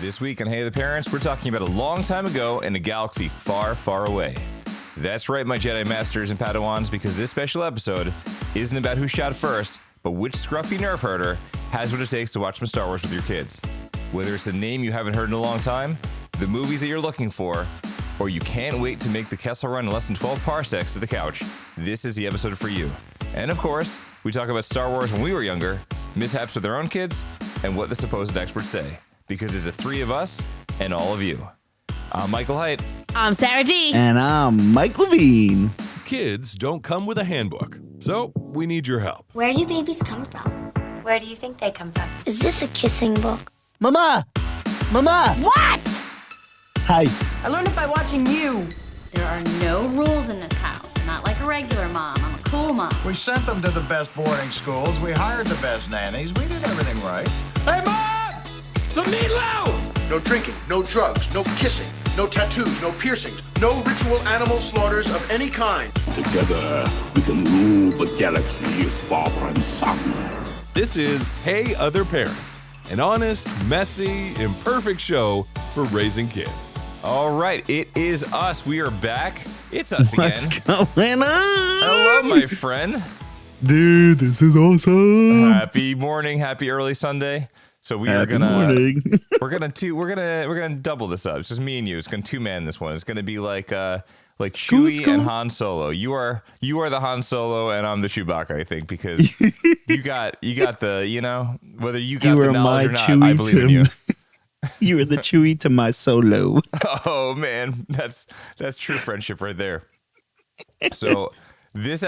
This week on Hey the Parents, we're talking about a long time ago in a galaxy far, far away. That's right, my Jedi Masters and Padawans, because this special episode isn't about who shot first, but which scruffy nerf herder has what it takes to watch some Star Wars with your kids. Whether it's a name you haven't heard in a long time, the movies that you're looking for, or you can't wait to make the Kessel Run in less than 12 parsecs to the couch, this is the episode for you. And of course, we talk about Star Wars when we were younger, mishaps with our own kids, and what the supposed experts say. Because there's the three of us and all of you. I'm Michael Height. I'm Sarah D. And I'm Mike Levine. Kids don't come with a handbook, so we need your help. Where do babies come from? Where do you think they come from? Is this a kissing book? Mama! Mama! What? Hi. I learned it by watching you. There are no rules in this house. I'm not like a regular mom. I'm a cool mom. We sent them to the best boarding schools. We hired the best nannies. We did everything right. Hey, Mom! The meatloaf! No drinking, no drugs, no kissing, no tattoos, no piercings, no ritual animal slaughters of any kind. Together, we can rule the galaxy as father and son. This is Hey Other Parents, an honest, messy, imperfect show for raising kids. All right, it is us. We are back. It's us again. What's going on? Hello, my friend. Dude, this is awesome. Happy morning. Happy early Sunday. So we are gonna morning. we're gonna double this up. It's just me and you. It's gonna two-man this one. It's gonna be like Chewie cool. and Han Solo. You are the Han Solo and I'm the Chewbacca, I think, because you got the, you know, whether you got the knowledge or not, I believe in you. You were the Chewie to my Solo. Oh man, that's true friendship right there. So this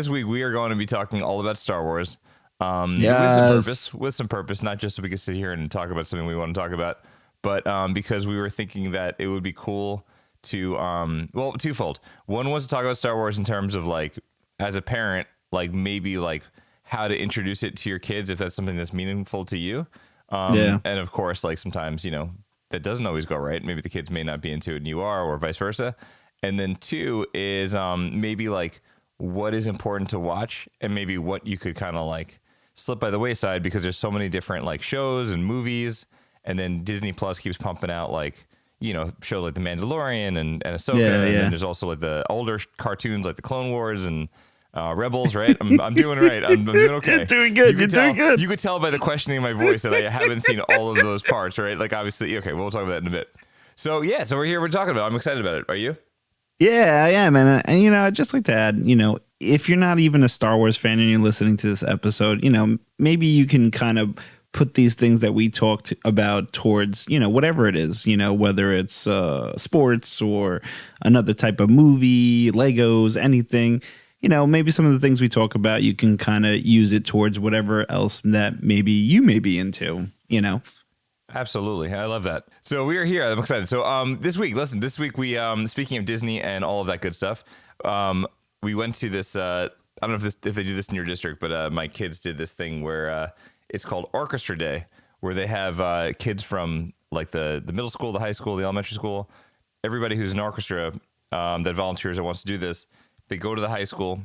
week we are going to be talking all about Star Wars. With some purpose, not just so we can sit here and talk about something we want to talk about, but because we were thinking that it would be cool to twofold. One was to talk about Star Wars in terms of like as a parent, like maybe like how to introduce it to your kids if that's something that's meaningful to you. And of course, like sometimes, you know, that doesn't always go right. Maybe the kids may not be into it and you are, or vice versa. And then two is maybe like what is important to watch and maybe what you could kind of like slip by the wayside because there's so many different like shows and movies, and then Disney Plus keeps pumping out like, you know, shows like the Mandalorian and Ahsoka, and then there's also like the older cartoons like the Clone Wars and Rebels, right? I'm doing right. I'm doing okay. You're doing good. Doing good. You could tell by the questioning in my voice that I haven't seen all of those parts, right? Like obviously, okay, we'll talk about that in a bit. So yeah, so we're here. We're talking about it. I'm excited about it. Are you? Yeah, I am. And you know, I'd just like to add, you know, if you're not even a Star Wars fan and you're listening to this episode, you know, maybe you can kind of put these things that we talked about towards, you know, whatever it is, you know, whether it's sports or another type of movie, Legos, anything, you know, maybe some of the things we talk about, you can kind of use it towards whatever else that maybe you may be into, you know. Absolutely. I love that. So we are here. I'm excited. So this week we speaking of Disney and all of that good stuff, we went to this I don't know if they do this in your district, but my kids did this thing where it's called Orchestra Day, where they have kids from like the middle school, the high school, the elementary school, everybody who's in orchestra that volunteers that wants to do this, they go to the high school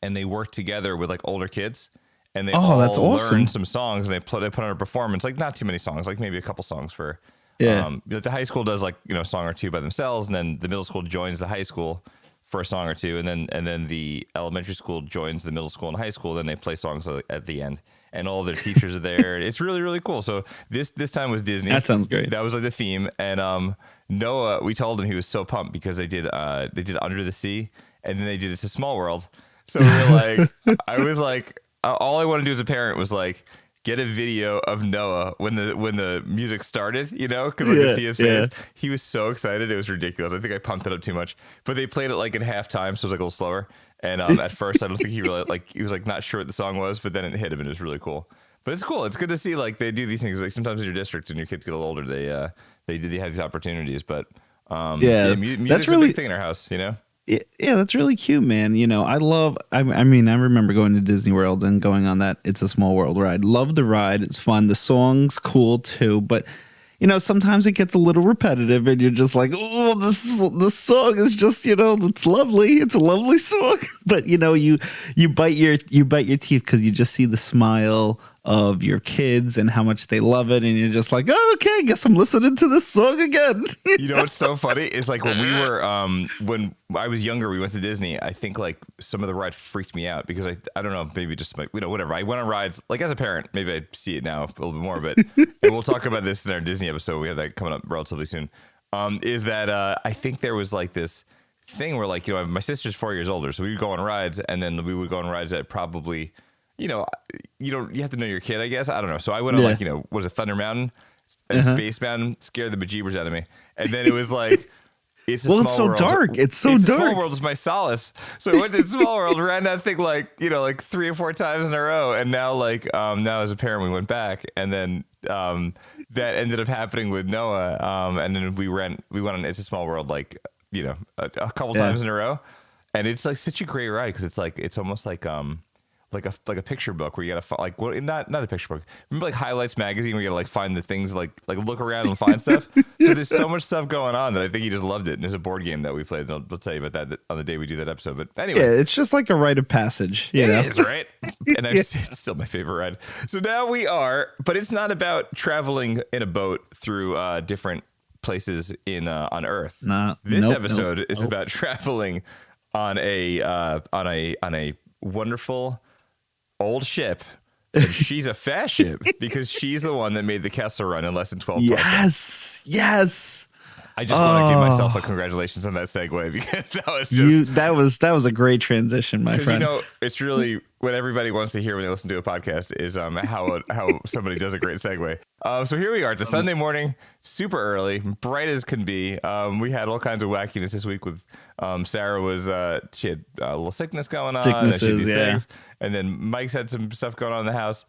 and they work together with like older kids. And they that's awesome. learn some songs, and they put on a performance, like not too many songs, like maybe a couple songs for. Like the high school does like, you know, a song or two by themselves, and then the middle school joins the high school for a song or two, and then the elementary school joins the middle school and high school. Then they play songs at the end, and all of their teachers are there. It's really, really cool. So this time was Disney. That sounds great. That was like the theme, and Noah, we told him he was so pumped because they did Under the Sea, and then they did It's a Small World. So we were like, I was like. All I want to do as a parent was like get a video of Noah when the music started, you know, because I could see his face. Yeah. He was so excited. It was ridiculous. I think I pumped it up too much, but they played it like in halftime, so it was like a little slower. And at first, I don't think he really he was like not sure what the song was, but then it hit him and it was really cool. But it's cool. It's good to see like they do these things. Like sometimes in your district and your kids get a little older, they have these opportunities. But music's that's really a big thing in our house, you know. Yeah, that's really cute, man. You know, I remember going to Disney World and going on that It's a Small World ride. Love the ride. It's fun. The song's cool too, but you know, sometimes it gets a little repetitive and you're just like, oh, this song is just, you know, it's lovely. It's a lovely song. But, you know, you bite your teeth because you just see the smile of your kids and how much they love it, and you're just like, oh, okay, I guess I'm listening to this song again. You know what's so funny is like when we were when I was younger, we went to Disney. I think like some of the rides freaked me out because I don't know, maybe just like, whatever. I went on rides like as a parent, maybe I see it now a little bit more, but and we'll talk about this in our Disney episode. We have that coming up relatively soon. Is that I think there was like this thing where like, my sister's 4 years older, so we would go on rides, and then we would go on rides at probably, you have to know your kid, I guess. I don't know. So I went on like, what is it, Thunder Mountain and Space Mountain, scared the bejeebers out of me. And then it was like, it's a it's so world. dark. It's so dark. Small World is my solace. So I went to Small World, ran that thing like 3 or 4 times in a row. And now now as a parent, we went back, and then that ended up happening with Noah. And then we went on It's a Small World a couple times in a row, and it's like such a great ride because it's almost like a picture book where you gotta not a picture book. Remember like Highlights magazine where you gotta find the things like look around and find stuff. So there's so much stuff going on that I think he just loved it. And there's a board game that we played. And I'll tell you about that on the day we do that episode. But anyway, it's just like a rite of passage. It is, right? And it's still my favorite ride. So now but it's not about traveling in a boat through different places on Earth. This episode is about traveling on a wonderful old ship. And she's a fast ship because she's the one that made the Kessel Run in less than 12 parsecs. Yes. I just want to give myself a congratulations on that segue because that was just that was a great transition, my friend. It's really what everybody wants to hear when they listen to a podcast is how somebody does a great segue. So here we are. It's a Sunday morning, super early, bright as can be. We had all kinds of wackiness this week with Sarah she had a little sickness going on. Things, and then Mike's had some stuff going on in the house.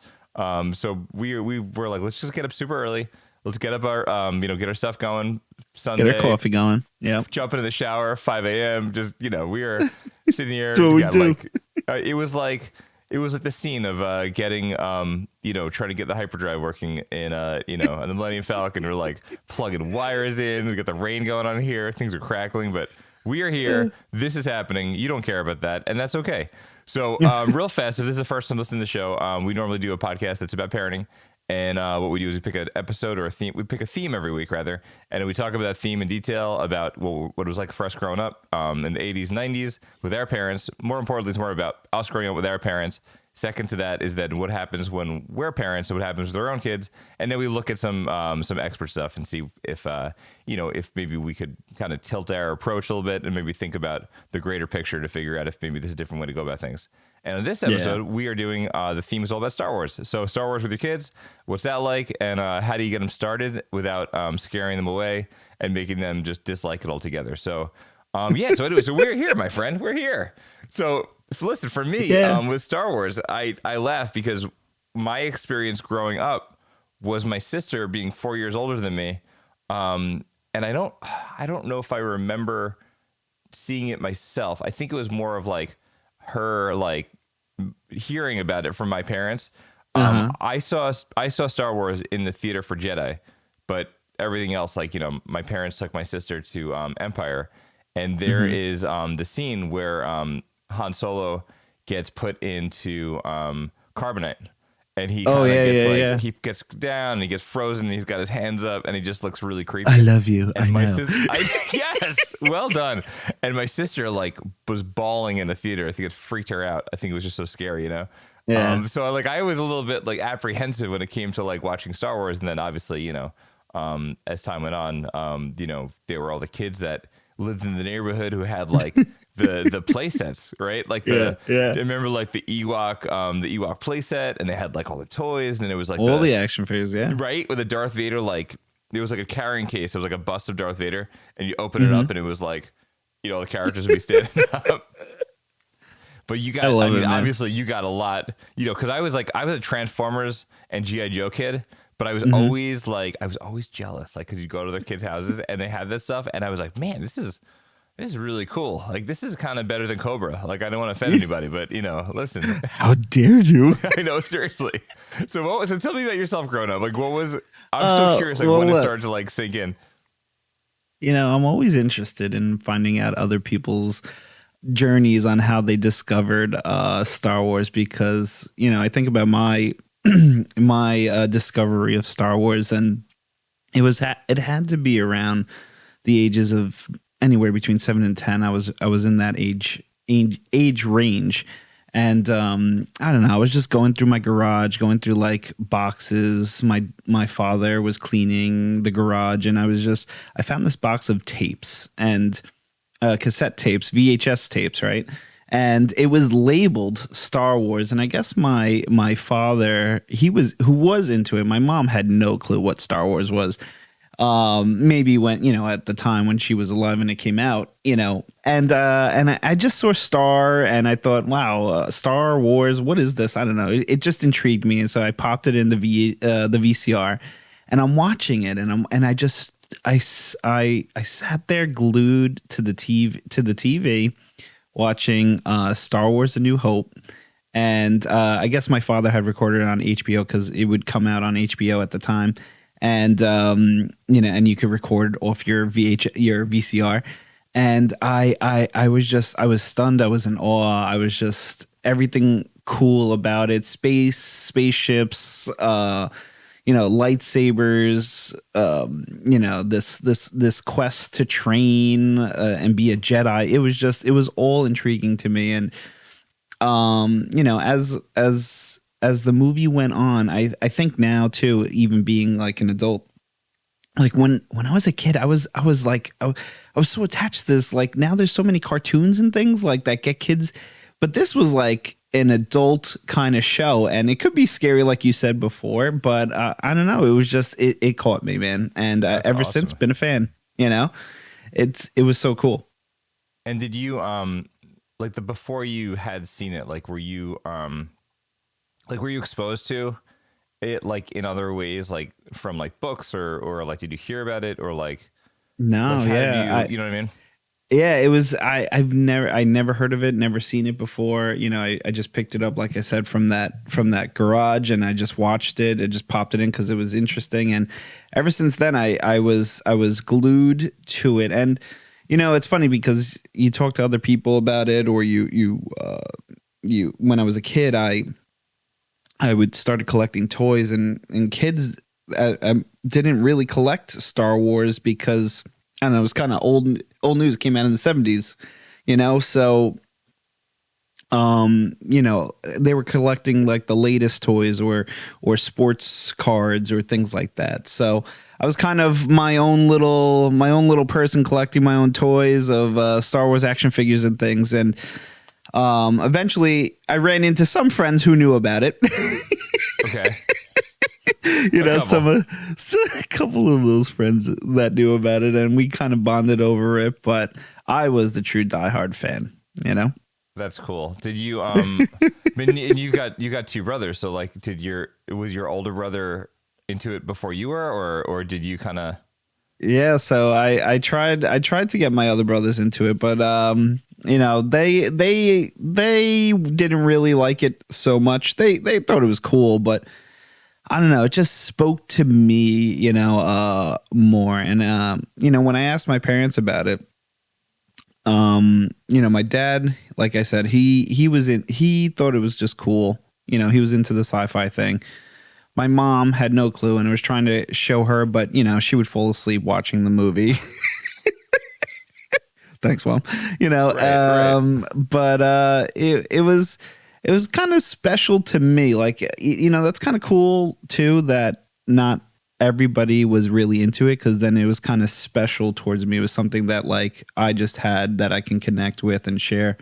So we were like, let's just get up super early. Let's get up our, get our stuff going. Sunday, get our coffee going. Yeah. Jump into the shower, 5 a.m. Just, we were sitting here. That's what we do. It was like the scene of getting, trying to get the hyperdrive working in, on the Millennium Falcon. We're like plugging wires in. We got the rain going on here. Things are crackling, but we are here. This is happening. You don't care about that, and that's okay. So real fast, if this is the first time listening to the show, we normally do a podcast that's about parenting. And what we do is we pick an episode or a theme. We pick a theme every week, rather, and we talk about that theme in detail about what it was like for us growing up in the 80s, 90s with our parents. More importantly, it's more about us growing up with our parents. Second to that is that what happens when we're parents and what happens with our own kids. And then we look at some expert stuff and see if maybe we could kind of tilt our approach a little bit and maybe think about the greater picture to figure out if maybe there's a different way to go about things. And in this episode, we are doing the theme is all about Star Wars. So Star Wars with your kids, what's that like? And how do you get them started without scaring them away and making them just dislike it altogether? So, so anyway, so we're here, my friend. We're here. So listen, for me, with Star Wars, I laugh because my experience growing up was my sister being 4 years older than me. And I don't know if I remember seeing it myself. I think it was more of like her like hearing about it from my parents. I saw Star Wars in the theater for Jedi, but everything else, like, my parents took my sister to Empire, and there is the scene where Han Solo gets put into carbonite, and he he gets down and he gets frozen and he's got his hands up and he just looks really creepy. I love you. And my sister, yes, well done. And my sister was bawling in the theater. I think it freaked her out. I think it was just so scary, Yeah. So I was a little bit apprehensive when it came to watching Star Wars, and then obviously as time went on, there were all the kids that lived in the neighborhood who had the play sets, right? I remember the Ewok play set, and they had all the toys, and it was all the action figures, right, with the Darth Vader, it was a carrying case. It was a bust of Darth Vader, and you open it up, and it was the characters would be standing up. But you got, obviously you got a lot, because I was a Transformers and G.I. Joe kid. But I was always jealous, because you go to their kids' houses and they had this stuff, and I was like, man, this is really cool. This is kind of better than Cobra. I don't want to offend anybody, but listen. How dare you? I know, seriously. So tell me about yourself growing up. I'm so curious, when it started to sink in. I'm always interested in finding out other people's journeys on how they discovered Star Wars, because I think about my my discovery of Star Wars, and it had to be around the ages of anywhere between 7 and 10. I was in that age range. And I don't know, I was just going through my garage, going through like boxes. My father was cleaning the garage, and I found this box of tapes and cassette tapes, VHS tapes, right? And it was labeled Star Wars. And I guess my father, who was into it. My mom had no clue what Star Wars was. Maybe when, at the time when she was alive and it came out, and I just saw Star, and I thought, wow, Star Wars, what is this? I don't know. It just intrigued me. And so I popped it in the VCR, and I'm watching it, and I sat there glued to the TV watching Star Wars: A New Hope. And I guess my father had recorded it on HBO because it would come out on HBO at the time. And and you could record off your VCR, and I was stunned. I was in awe. I was just everything cool about it. Spaceships, lightsabers, this quest to train and be a Jedi. It was all intriguing to me. And as the movie went on, I think now too, even being like an adult, like when I was a kid, I was so attached to this. Like now there's so many cartoons and things like that get kids, but this was like an adult kind of show, and it could be scary, like you said before, but I don't know. It was just, it caught me, man. And ever awesome. since been a fan, it was so cool. And did you, before you had seen it, were you exposed to it in other ways, from books or did you hear about it or No, yeah, you know what I mean? Yeah, it was. I never heard of it, never seen it before. I just picked it up, like I said, from that garage, and I just watched it. I just popped it in because it was interesting, and ever since then, I was glued to it. And it's funny because you talk to other people about it, or you when I was a kid, I would started collecting toys, and kids didn't really collect Star Wars because, I don't know, it was kind of old news. It came out in the 70s, so they were collecting the latest toys or sports cards or things like that. So I was kind of my own little person collecting my own toys of Star Wars action figures and things. And eventually I ran into some friends who knew about it. Okay. A couple of those friends that knew about it, and we kind of bonded over it. But I was the true diehard fan, That's cool. Did you and you got two brothers, so was your older brother into it before you were, or did you kind of? Yeah, so I tried to get my other brothers into it, but they didn't really like it so much. They thought it was cool, but I don't know, it just spoke to me, more. And when I asked my parents about it, my dad, like I said, he thought it was just cool. He was into the sci-fi thing. My mom had no clue, and I was trying to show her, but she would fall asleep watching the movie. Thanks, Mom. Right. But it was kind of special to me. That's kind of cool too, that not everybody was really into it, because then it was kind of special towards me. It was something that I just had that I can connect with and share,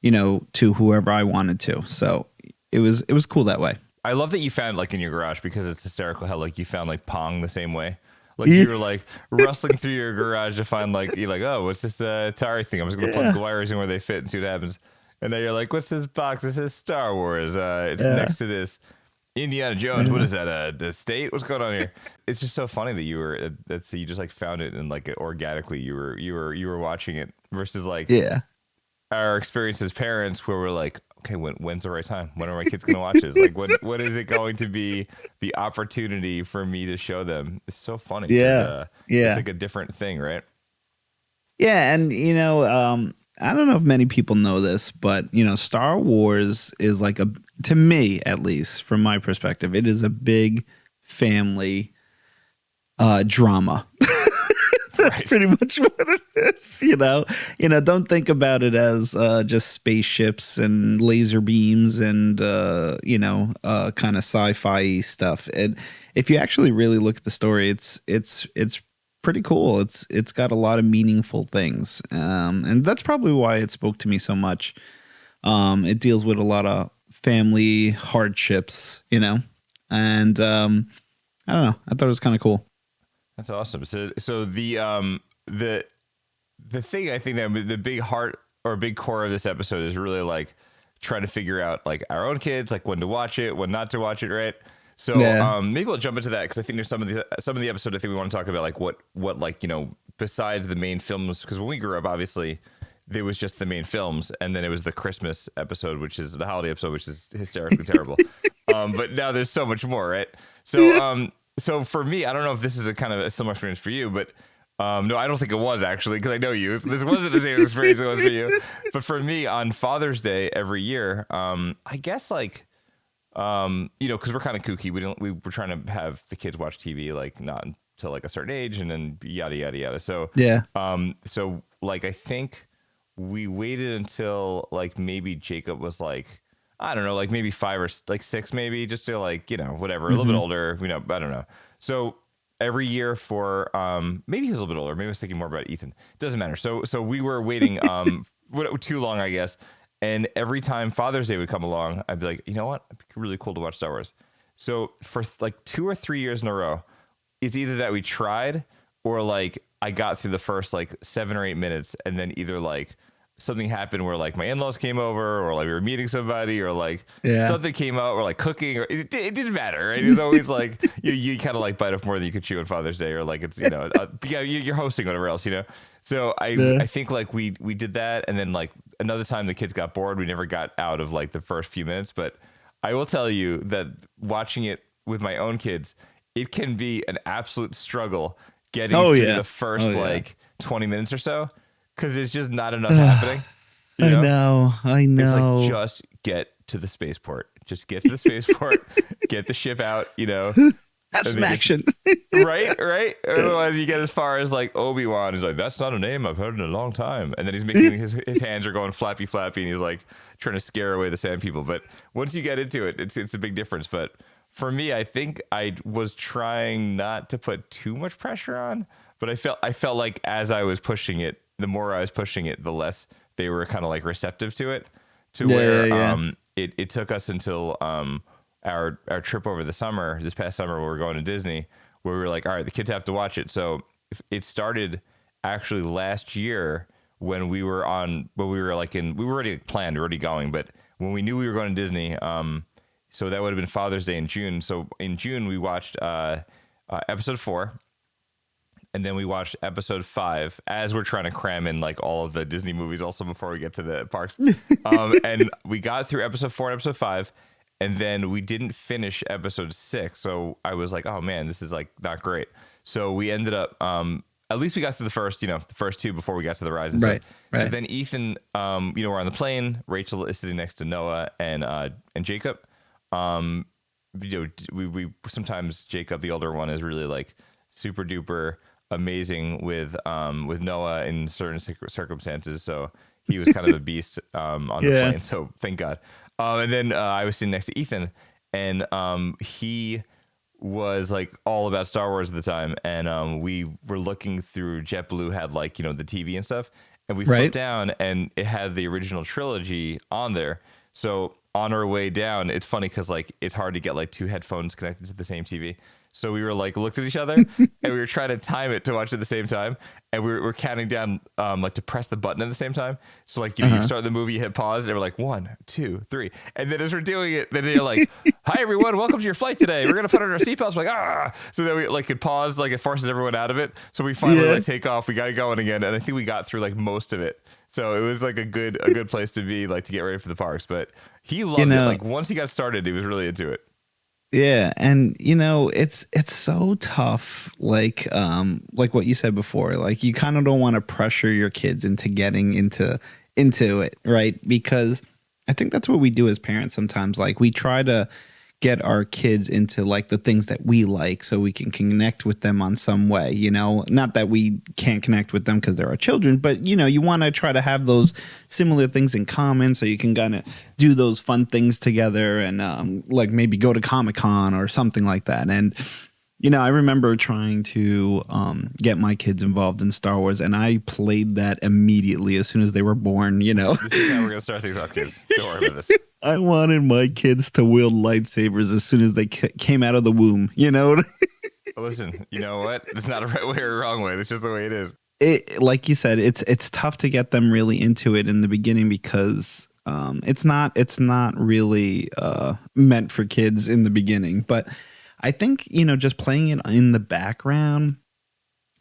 to whoever I wanted to. So it was cool that way. I love that you found in your garage, because it's hysterical how you found Pong the same way. You were rustling through your garage to find you're oh, what's this Atari thing? I'm just gonna plug the wires in where they fit and see what happens. And then you're like, what's this box? This is Star Wars. It's next to this Indiana Jones. What is that? The state? What's going on here? It's just so funny that you were you just found it, and organically you were watching it, versus our experience as parents, where we're like, okay, when's the right time? When are my kids going to watch this? When is it going to be the opportunity for me to show them? It's so funny. Yeah. It's a different thing, right? Yeah. And, I don't know if many people know this, but Star Wars is like to me, at least from my perspective, it is a big family drama. That's pretty much what it is. Don't think about it as just spaceships and laser beams and kind of sci-fi stuff. And if you actually really look at the story, it's pretty cool. It's got a lot of meaningful things, and that's probably why it spoke to me so much. It deals with a lot of family hardships, and I don't know. I thought it was kind of cool. That's awesome. So the thing I think that the big heart or big core of this episode is really like trying to figure out like our own kids, like when to watch it, when not to watch it, right? So maybe we'll jump into that because I think there's some of the episode I think we want to talk about like what like besides the main films, because when we grew up obviously there was just the main films and then it was the Christmas episode, which is the holiday episode, which is hysterically terrible. But now there's so much more, right? So for me, I don't know if this is a kind of a similar experience for you, but no, I don't think it was actually, because I know you. This wasn't the same experience it was for you. But for me, on Father's Day every year, I guess like, because we're kind of kooky. We were trying to have the kids watch TV like not until like a certain age, and then yada yada yada. So so like I think we waited until like maybe Jacob was like, I don't know, like maybe 5 or like 6, maybe just to like, whatever, a little bit older, I don't know. So every year for, maybe he was a little bit older. Maybe I was thinking more about Ethan. It doesn't matter. So we were waiting, too long, I guess. And every time Father's Day would come along, I'd be like, you know what? It'd be really cool to watch Star Wars. So for like 2 or 3 years in a row, it's either that we tried or like I got through the first like 7 or 8 minutes and then either like something happened where like my in-laws came over or like we were meeting somebody or like something came out or like cooking or it didn't matter, right? It was always like you kind of like bite off more than you could chew on Father's Day, or like it's you're hosting whatever else, so I think like we did that, and then like another time the kids got bored, we never got out of like the first few minutes. But I will tell you that watching it with my own kids, it can be an absolute struggle getting through the first like 20 minutes or so, because there's just not enough happening. I know. It's like, just get to the spaceport. Just get to the spaceport. Get the ship out, That's some action. Right? Otherwise, you get as far as like Obi-Wan. He's like, that's not a name I've heard in a long time. And then he's making his hands are going flappy, and he's like trying to scare away the sand people. But once you get into it, it's a big difference. But for me, I think I was trying not to put too much pressure on. But I felt like as I was pushing it, the more I was pushing it, the less they were kind of like receptive to it, it took us until our trip over this past summer, where we're going to Disney, where we were like, all right, the kids have to watch it. So it started actually last year when we were like we were already planned, we were already going, but when we knew we were going to Disney, so that would have been Father's Day in June. So in June, we watched episode 4. And then we watched episode 5 as we're trying to cram in like all of the Disney movies also before we get to the parks. And we got through episode 4 and episode 5, and then we didn't finish episode 6. So I was like, oh man, this is like not great. So we ended up, at least we got through the first 2 before we got to the Rise. And right. So then Ethan, we're on the plane. Rachel is sitting next to Noah and Jacob. We sometimes Jacob, the older one, is really like super duper amazing with Noah in certain circumstances, so he was kind of a beast on the plane, so thank God. And then I was sitting next to Ethan, and he was like all about Star Wars at the time, and we were looking through JetBlue had like the TV and stuff, and we flipped down and it had the original trilogy on there. So on our way down, it's funny because like it's hard to get like 2 headphones connected to the same TV. So we were like looked at each other and we were trying to time it to watch at the same time. And we're counting down like to press the button at the same time. So like you start the movie, you hit pause, and we're like 1, 2, 3. And then as we're doing it, then you're like, hi everyone, welcome to your flight today. We're gonna put on our seatbelts. We're like, so then we like could pause, like it forces everyone out of it. So we finally like take off, we got going again, and I think we got through like most of it. So it was like a good place to be, like to get ready for the parks. But he loved it. Like once he got started, he was really into it. Yeah, and it's so tough, like what you said before, like you kind of don't want to pressure your kids into getting into into it, right? Because I think that's what we do as parents sometimes. Like we try to get our kids into like the things that we like so we can connect with them on some way, you know, not that we can't connect with them because they're our children, but you know, you want to try to have those similar things in common so you can kind of do those fun things together and like maybe go to Comic-Con or something like that. And you know, I remember trying to get my kids involved in Star Wars, and I played that immediately as soon as they were born, you know. This is how we're going to start things off, kids. Don't worry about this. I wanted my kids to wield lightsabers as soon as they came out of the womb, you know. Listen, you know what? It's not a right way or a wrong way. It's just the way it is. It, like you said, it's tough to get them really into it in the beginning because it's not really meant for kids in the beginning, but I think, you know, just playing it in the background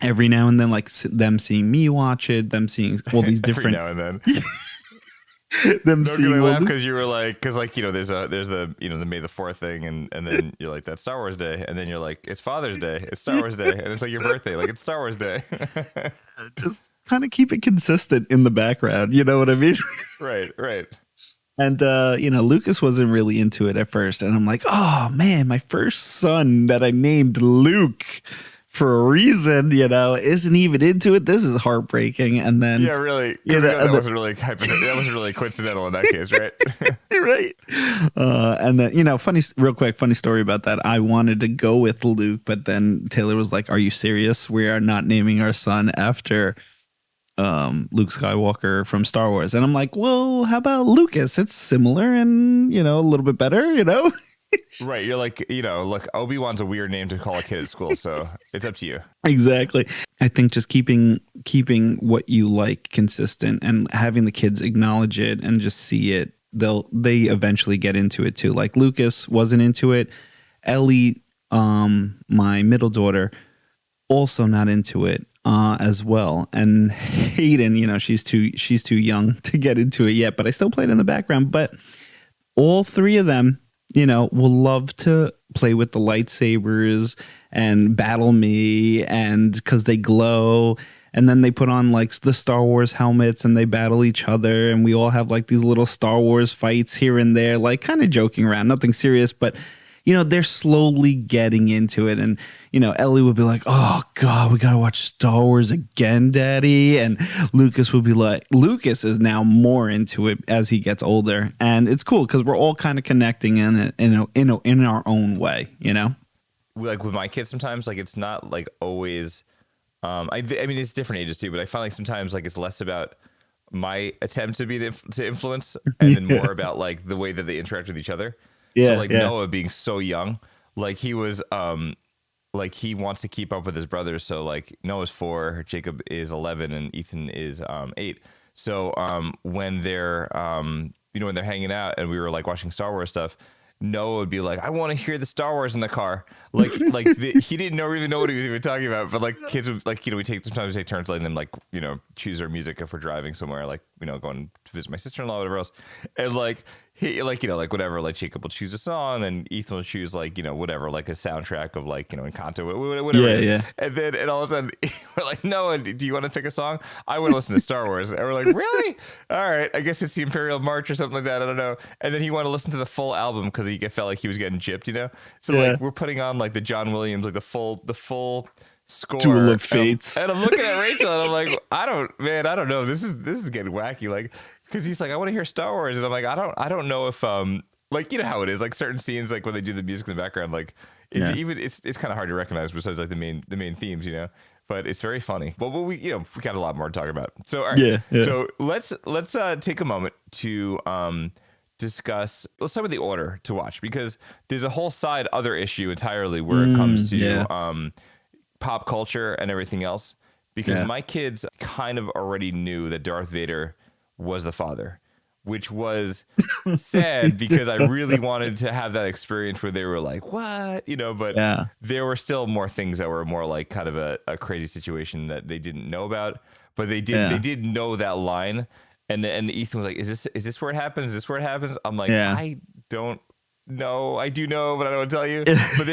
every now and then, like them seeing me watch it, them seeing all these different every now and then. them No, seeing I all laugh the- because you were like, because like, you know, there's the, you know, the May the 4th thing, and then you're like, that's Star Wars Day, and then you're like, it's Father's Day, it's Star Wars Day, and it's like your birthday, like it's Star Wars Day. just kind of keep it consistent in the background, you know what I mean? Right. And, you know, Lucas wasn't really into it at first. And I'm like, oh, man, my first son that I named Luke for a reason, you know, isn't even into it. This is heartbreaking. And then. Yeah, really. You know, That wasn't really coincidental in that case, right? Right. And then, you know, real quick, funny story about that. I wanted to go with Luke, but then Taylor was like, are you serious? We are not naming our son after Luke Skywalker from Star Wars. And I'm like, well, how about Lucas? It's similar and, you know, a little bit better, you know? Right. You're like, you know, look, Obi-Wan's a weird name to call a kid at school, so it's up to you. Exactly. I think just keeping what you like consistent and having the kids acknowledge it and just see it, they eventually get into it too. Like Lucas wasn't into it. Ellie, my middle daughter, also not into it as well. And Hayden, you know, she's too young to get into it yet, but I still play it in the background. But all three of them, you know, will love to play with the lightsabers and battle me, and because they glow. And then they put on like the Star Wars helmets and they battle each other. And we all have like these little Star Wars fights here and there, like kind of joking around, nothing serious, but you know, they're slowly getting into it. And, you know, Ellie would be like, oh, God, we got to watch Star Wars again, Daddy. And Lucas would be like, Lucas is now more into it as he gets older. And it's cool because we're all kind of connecting in our own way, you know? Like with my kids sometimes, like it's not like always, I mean, it's different ages too, but I find like sometimes like it's less about my attempt to influence and then more about like the way that they interact with each other. Yeah, so like yeah. Noah being so young, like he was, like he wants to keep up with his brothers. So like Noah's 4, Jacob is 11, and Ethan is 8. So when they're, you know, when they're hanging out and we were like watching Star Wars stuff, Noah would be like, I want to hear the Star Wars in the car. Like he didn't really know what he was even talking about. But like kids would, like, you know, sometimes we take turns letting them like, you know, choose our music if we're driving somewhere, like, you know, going to visit my sister-in-law or whatever else. And like he, like, you know, like whatever, like Jacob will choose a song and Ethan will choose like, you know, whatever, like a soundtrack of like, you know, Encanto, whatever. Yeah. And all of a sudden we're like, Noah, do you want to pick a song? I want to listen to Star Wars. And we're like, really? All right. I guess it's the Imperial March or something like that. I don't know. And then he wanted to listen to the full album because he felt like he was getting gypped, you know? So like we're putting on like the John Williams, like the full score. Duel of Fates. And I'm looking at Rachel and I'm like, I don't know. This is getting wacky. Like, cause he's like, I want to hear Star Wars. And I'm like, I don't know if, like, you know how it is, like certain scenes, like when they do the music in the background, like it's kind of hard to recognize besides like the main themes, you know, but it's very funny. But we got a lot more to talk about. So, all right. Yeah. So let's take a moment to, discuss. Let's start with the order to watch, because there's a whole other issue entirely where it comes to pop culture and everything else, because my kids kind of already knew that Darth Vader was the father, which was sad because I really wanted to have that experience where they were like, what, you know, but there were still more things that were more like kind of a crazy situation that they didn't know about, but they did know that line. And Ethan was like, is this where it happens? Is this where it happens? I'm like, I don't know. I do know, but I don't want to tell you. But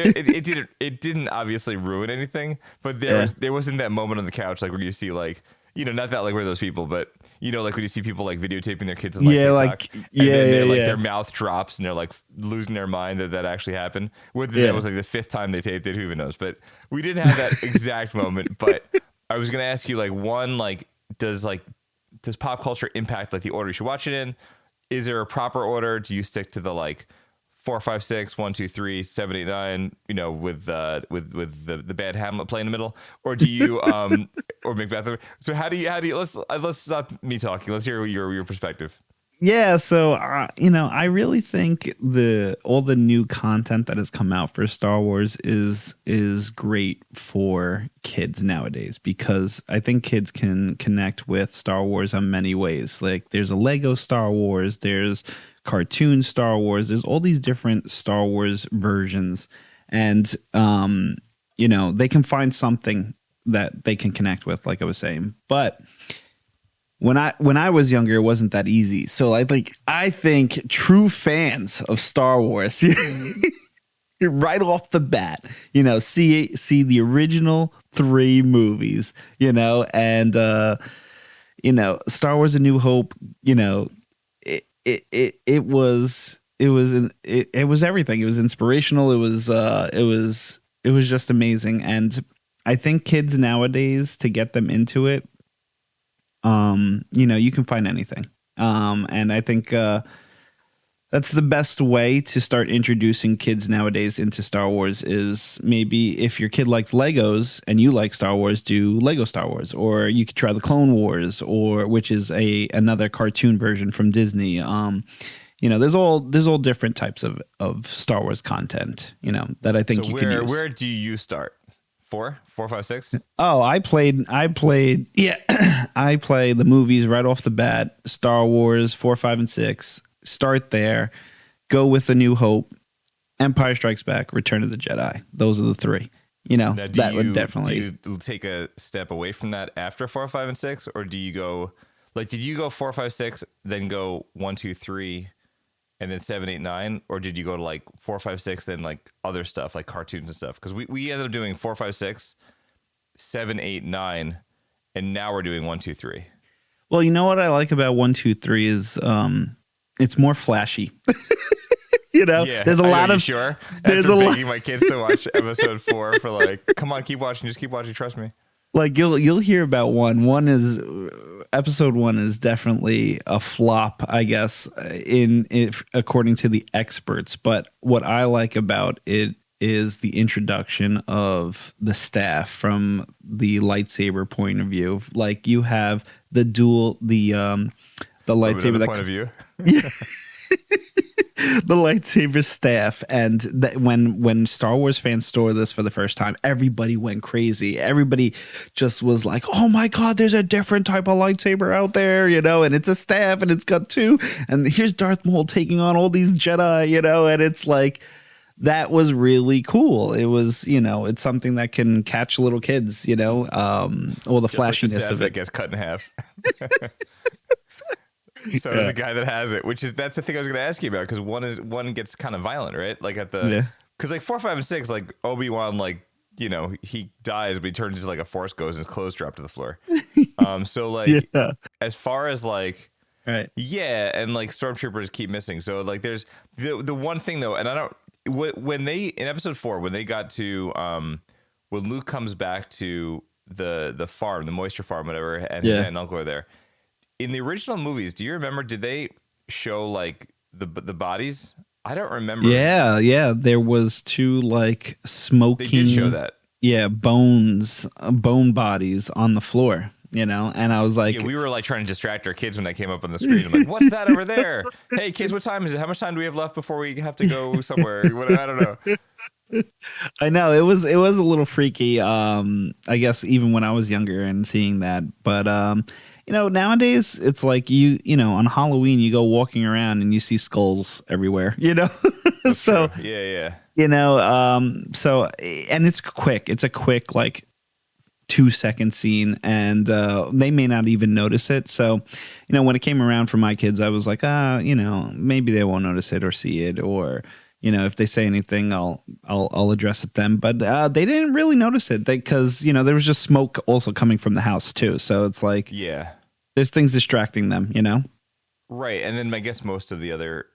it didn't obviously ruin anything. But there wasn't that moment on the couch like where you see like not that like we're those people, but like when you see people like videotaping their kids in like TikTok, like their mouth drops and they're like losing their mind that actually happened. Whether that was like the 5th time they taped it, who even knows? But we didn't have that exact moment. But I was gonna ask you like one, like does pop culture impact like the order you should watch it in? Is there a proper order? Do you stick to the like 4, 5, 6, 1, 2, 3, 7, 8, 9, with the bad Hamlet play in the middle, or do you or Macbeth? So how do you let's stop me talking. Let's hear your perspective. Yeah, so I really think all the new content that has come out for Star Wars is great for kids nowadays, because I think kids can connect with Star Wars on many ways. Like there's a Lego Star Wars, there's cartoon Star Wars, there's all these different Star Wars versions, and they can find something that they can connect with, like I was saying. But when I was younger, it wasn't that easy. So I think true fans of Star Wars right off the bat, see the original 3 movies, and Star Wars: A New Hope, it was everything. It was inspirational. It was just amazing. And I think kids nowadays, to get them into it, you can find anything. And I think that's the best way to start introducing kids nowadays into Star Wars is maybe if your kid likes Legos and you like Star Wars, do Lego Star Wars, or you could try the Clone Wars, which is another cartoon version from Disney. There's all different types of Star Wars content, that I think you can use. Where do you start? 4, 5, 6? Oh, I played I play the movies right off the bat. Star Wars 4, 5, and 6. Start there. Go with A New Hope, Empire Strikes Back, Return of the Jedi. Those are the 3. Now, would definitely. Do you take a step away from that after 4, 5, and 6, or do you go did you go 4, 5, 6, then go 1, 2, 3, and then 7, 8, 9, or did you go to like 4, 5, 6, then like other stuff like cartoons and stuff? Because we ended up doing 4, 5, 6, 7, 8, 9, and now we're doing 1, 2, 3. Well, you know what I like about 1, 2, 3 is it's more flashy. Yeah, there's a lot of sure. There's After begging my kids to watch episode 4 for like, come on, keep watching, just keep watching, trust me. Like you'll hear about one. One is episode 1 is definitely a flop, I guess, according to the experts. But what I like about it is the introduction of the staff from the lightsaber point of view. Like you have the lightsaber that point of view. The lightsaber staff, and when Star Wars fans saw this for the first time, everybody went crazy. Everybody just was like, "Oh my God, there's a different type of lightsaber out there, and it's a staff, and it's got 2, and here's Darth Maul taking on all these Jedi, and it's like." That was really cool. It was, it's something that can catch little kids, all the flashiness of it. That gets cut in half. So there's a guy that has it, that's the thing I was going to ask you about, because one gets kind of violent, right? Like because like 4, 5, and 6, like Obi-Wan, like he dies, but he turns into like a Force ghost and his clothes drop to the floor. So like as far as like. Right. Yeah, and like stormtroopers keep missing. So like there's the one thing though, and I don't. When they in episode 4, when they got to when Luke comes back to the farm, the moisture farm, whatever, and his aunt and uncle are there. In the original movies, do you remember? Did they show like the bodies? I don't remember. Yeah. There was 2 like smoking. They did show that. Yeah, bone bodies on the floor. And I was like, we were like trying to distract our kids when that came up on the screen. I'm like, what's that over there? Hey kids, what time is it? How much time do we have left before we have to go somewhere? I don't know. I know it was a little freaky. I guess even when I was younger and seeing that, but nowadays it's like on Halloween you go walking around and you see skulls everywhere. So true. Yeah. So and it's quick. It's a quick like 2-second scene, and they may not even notice it. So, when it came around for my kids, I was like, maybe they won't notice it or see it, or, if they say anything, I'll address it then. But they didn't really notice it because there was just smoke also coming from the house too. So it's like there's things distracting them. Right, and then I guess most of the other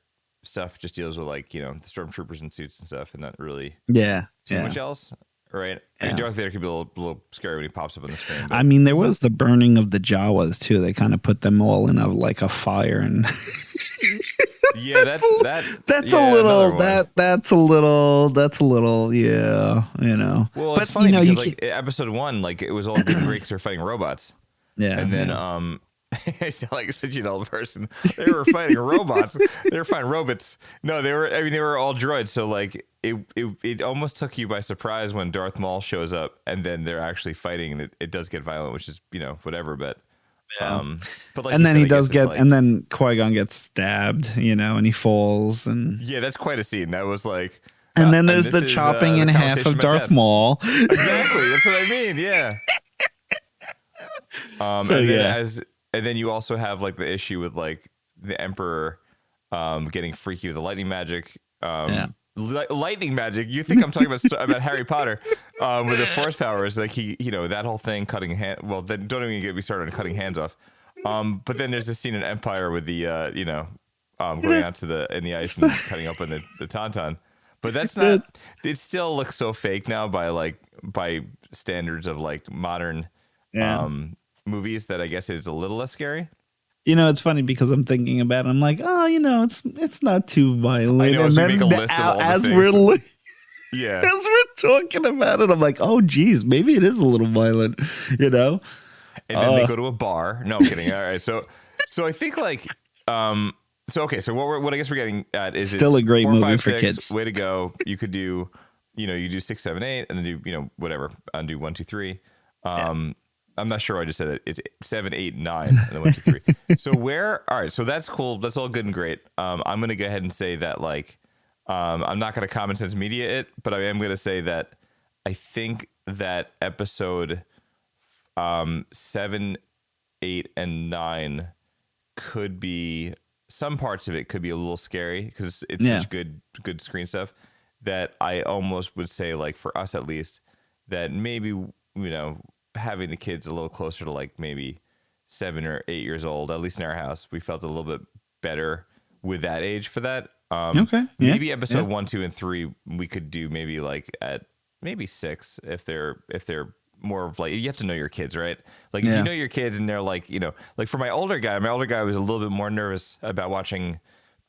stuff just deals with like the stormtroopers in suits and stuff, and not really too much else. Right. I mean, Darth Vader could be a little scary when he pops up on the screen. But. I mean, there was the burning of the Jawas too. They kind of put them all in a fire, and yeah, that's a little, yeah, Well, but, it's funny because like episode 1, like it was all good and great because they're fighting robots. Yeah, and then I sound like such an old person. They were fighting robots. They were fighting robots. No, they were all droids. So like it almost took you by surprise when Darth Maul shows up and then they're actually fighting, and it does get violent, which is whatever. But but like and then he does get, and then Qui-Gon gets stabbed, and he falls, and that's quite a scene. That was like, and then there's the chopping in half of Darth Maul. Exactly, that's what I mean. Yeah. And then you also have like the issue with like the Emperor getting freaky with the lightning magic. Lightning magic. You think I'm talking about Harry Potter with the Force powers? Like he, that whole thing, cutting hand. Well, then don't even get me started on cutting hands off. But then there's this scene in Empire with the going out in the ice and cutting up on the tauntaun. But that's not. It still looks so fake now by standards of like modern movies that I guess is a little less scary. It's funny because I'm thinking about it. I'm like, it's not too violent. I know, and so then make a list of all the things. As we're talking about it, I'm like, oh, geez, maybe it is a little violent, And then they go to a bar. No, I'm kidding. All right, so I think like, so what I guess we're getting at is still a great 4, movie 5, for 6, kids. Way to go! You could do, you do 6, 7, 8, and then do whatever, and do 1, 2, 3. I'm not sure. I just said it. It's 7, 8, 9, and then 1, 2, 3. So all right. So that's cool. That's all good and great. I'm going to go ahead and say that like, I'm not going to common sense media it, but I am going to say that I think that episode 7, 8, and 9 could be, some parts of it could be a little scary because it's such good screen stuff that I almost would say, like for us at least, that maybe having the kids a little closer to like maybe 7 or 8 years old, at least in our house, we felt a little bit better with that age for that. Maybe episode 1, 2, and 3 we could do maybe like at maybe 6 if they're more of like, you have to know your kids, right? Like if you know your kids and they're like, like for my older guy was a little bit more nervous about watching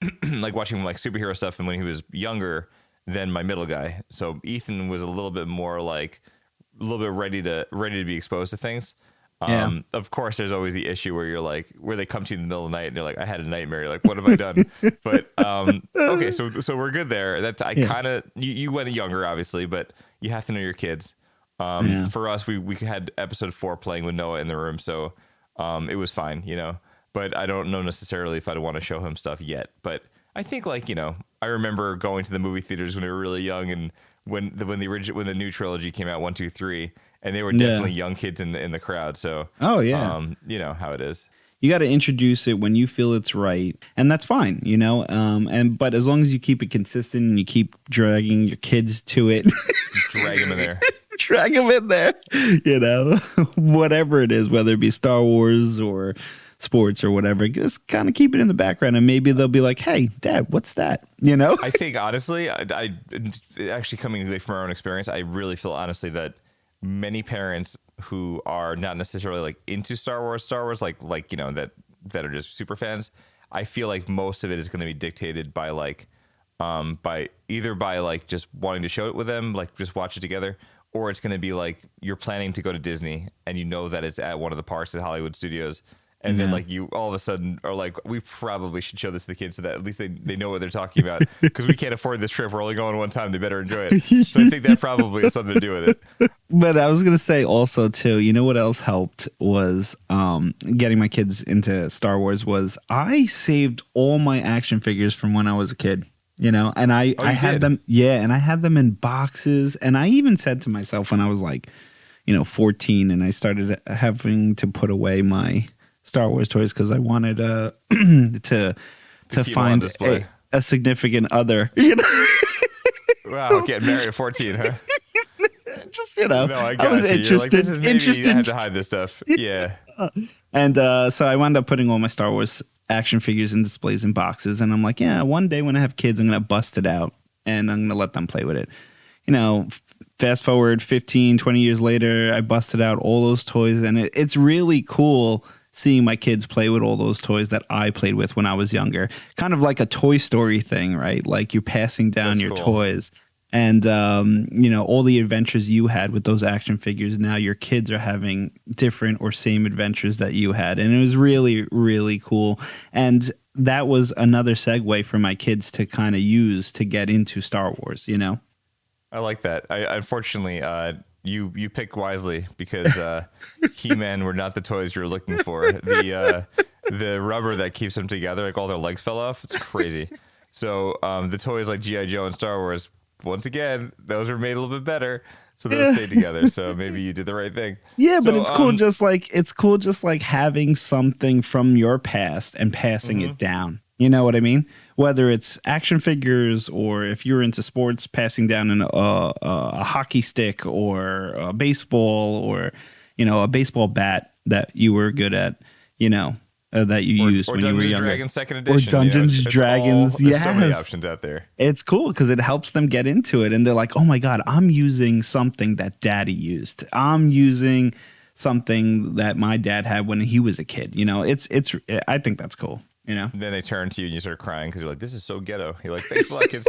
like superhero stuff and when he was younger than my middle guy. So Ethan was a little bit more like a little bit ready to be exposed to things. Of course, there's always the issue where you're like, where they come to you in the middle of the night and you're like, I had a nightmare. You're like, what have I done? But okay, so we're good there. That's kind of you went younger, obviously, but you have to know your kids. For us, we had episode 4 playing with Noah in the room, so it was fine, But I don't know necessarily if I'd want to show him stuff yet. But I think like I remember going to the movie theaters when we were really young and. When the new trilogy came out, 1, 2, 3, and they were definitely young kids in the crowd. So how it is. You got to introduce it when you feel it's right, and that's fine, but as long as you keep it consistent and you keep dragging your kids to it, drag them in there, whatever it is, whether it be Star Wars or sports or whatever, just kind of keep it in the background, and maybe they'll be like, hey Dad, what's that? I think honestly, I actually, coming from our own experience, I really feel honestly that many parents who are not necessarily like into Star Wars like that are just super fans, I feel like most of it is going to be dictated by like by just wanting to show it with them, like just watch it together, or it's going to be like you're planning to go to Disney and that it's at one of the parks at Hollywood Studios. And then like you all of a sudden are like, we probably should show this to the kids so that at least they know what they're talking about, because we can't afford this trip. We're only going one time. They better enjoy it. So I think that probably has something to do with it. But I was going to say also too, what else helped was getting my kids into Star Wars was I saved all my action figures from when I was a kid. And I had them. Yeah. And I had them in boxes. And I even said to myself when I was like, 14 and I started having to put away my Star Wars toys because I wanted to find a significant other, Wow, getting married at 14, huh? Just, you know, No, I got was you. You're interested. like, this is maybe interested. I have to hide this stuff. Yeah. And so I wound up putting all my Star Wars action figures in displays in boxes. And I'm like, yeah, one day when I have kids, I'm going to bust it out and I'm going to let them play with it. You know, fast forward 15, 20 years later, I busted out all those toys. And it's really cool seeing my kids play with all those toys that I played with when I was younger. Kind of like a Toy Story thing, right? Like you're passing down That's your cool. toys. And, you know, all the adventures you had with those action figures, now your kids are having different or same adventures that you had. And it was really, really cool. And that was another segue for my kids to kind of use to get into Star Wars, you know? I like that. Unfortunately, you picked wisely because He-Man were not the toys you were looking for. The rubber that keeps them together, like all their legs fell off. It's crazy. So the toys like G.I. Joe and Star Wars, once again, those were made a little bit better, so those stayed together. So maybe you did the right thing. Yeah, so, but it's cool just like having something from your past and passing it down. You know what I mean? Whether it's action figures or if you're into sports, passing down a hockey stick or a baseball or, you know, a baseball bat that you were good at, you know, that you used when you were Dungeons younger. and Dragons Second Edition. Or Dungeons and Dragons. There's so many Yes. options out there. It's cool because it helps them get into it. And they're like, oh, my God, I'm using something that Daddy used. I'm using something that my dad had when he was a kid. You know, I think that's cool. You know, And then they turn to you and you start crying because you're like, this is so ghetto. You're like, thanks a lot, kids.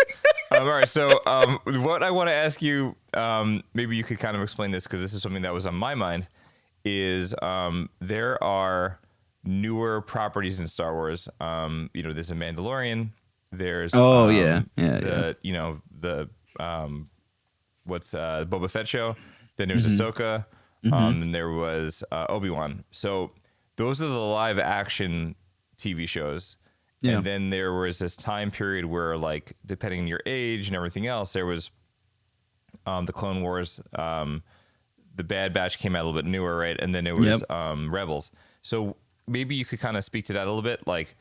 All right. So what I want to ask you, maybe you could kind of explain this because this is something that was on my mind, is there are newer properties in Star Wars. You know, there's a Mandalorian. There's you know, the what's Boba Fett show. Then there's Ahsoka. And there was Obi-Wan. So those are the live action TV shows. And then there was this time period where, like, depending on your age and everything else, there was the Clone Wars. The Bad Batch came out a little bit newer, right? And then it was Rebels. So maybe you could kind of speak to that a little bit. Like,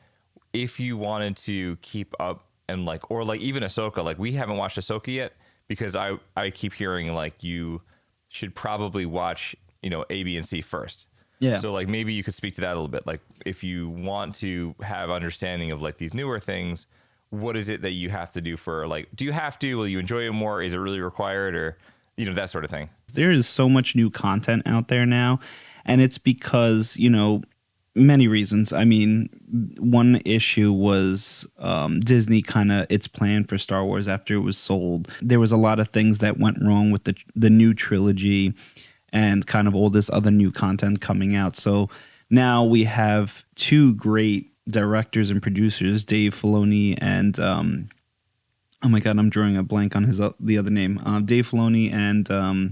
if you wanted to keep up and, like, or like even Ahsoka, like, we haven't watched Ahsoka yet because I keep hearing, like, you should probably watch, you know, A, B, and C first. Yeah. So, like, maybe you could speak to that a little bit. Like, if you want to have understanding of, like, these newer things, what is it that you have to do for, like, do you have to? Will you enjoy it more? Is it really required? Or, you know, that sort of thing. There is so much new content out there now. And it's because, you know, many reasons. I mean, one issue was Disney kind of its plan for Star Wars after it was sold. There was a lot of things that went wrong with the new trilogy and kind of all this other new content coming out. So now we have two great directors and producers, Dave Filoni and oh my God, I'm drawing a blank on the other name. Dave Filoni and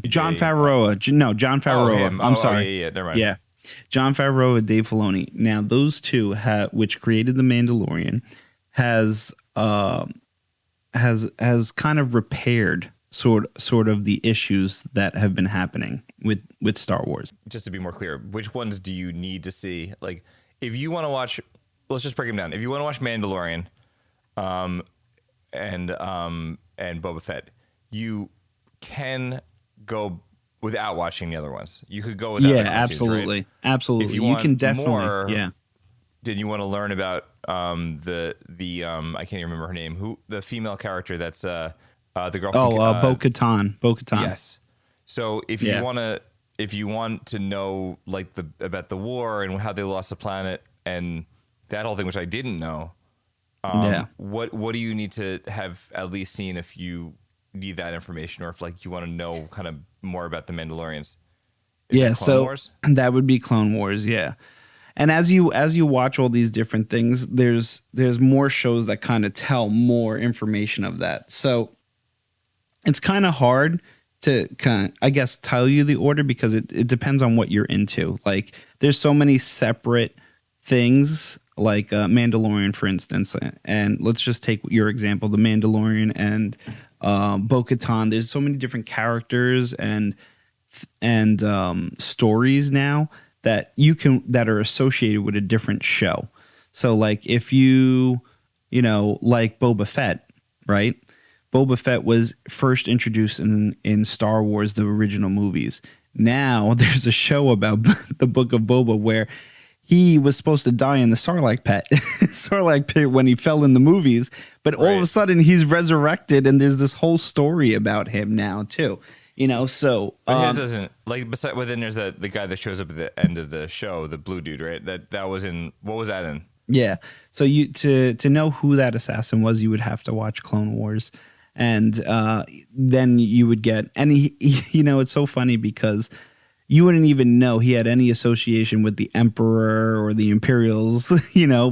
John Favreau. No, John Favreau. I'm sorry. Yeah, never mind. Yeah. John Favreau and Dave Filoni. Now, those two, which created The Mandalorian, has kind of repaired sort of the issues that have been happening with Star Wars. Just to be more clear, which ones do you need to see? Like, if you want to watch, let's just break them down. If you want to watch Mandalorian, and Boba Fett, you can go without watching the other ones. You could go without. Yeah, the cartoons, absolutely, right? absolutely. If you can definitely. More, did you want to learn about the I can't even remember her name. The female character that's the girl. Bo-Katan. Bo-Katan. Yes. So if you want to know, like, about the war and how they lost the planet and that whole thing, which I didn't know. What do you need to have at least seen if you need that information, or if, like, you want to know kind of more about the Mandalorians? Is Clone Wars? That would be Clone Wars, yeah. And as you watch all these different things, there's more shows that kind of tell more information of that. So it's kind of hard to kind of, I guess, tell you the order because it depends on what you're into. Like, there's so many separate things, like Mandalorian, for instance, and let's just take your example, the Mandalorian and Bo-Katan. There's so many different characters and stories now that that are associated with a different show. So, like, if you like Boba Fett, right? Boba Fett was first introduced in Star Wars, the original movies. Now there's a show about the Book of Boba where he was supposed to die in the Sarlacc pit when he fell in the movies, but all of a sudden he's resurrected, and there's this whole story about him now too. So but his isn't like. Besides, well, then there's the guy that shows up at the end of the show, the blue dude, right? That was in. What was that in? Yeah. So you to know who that assassin was, you would have to watch Clone Wars, and then you would get. And he it's so funny because you wouldn't even know he had any association with the Emperor or the Imperials,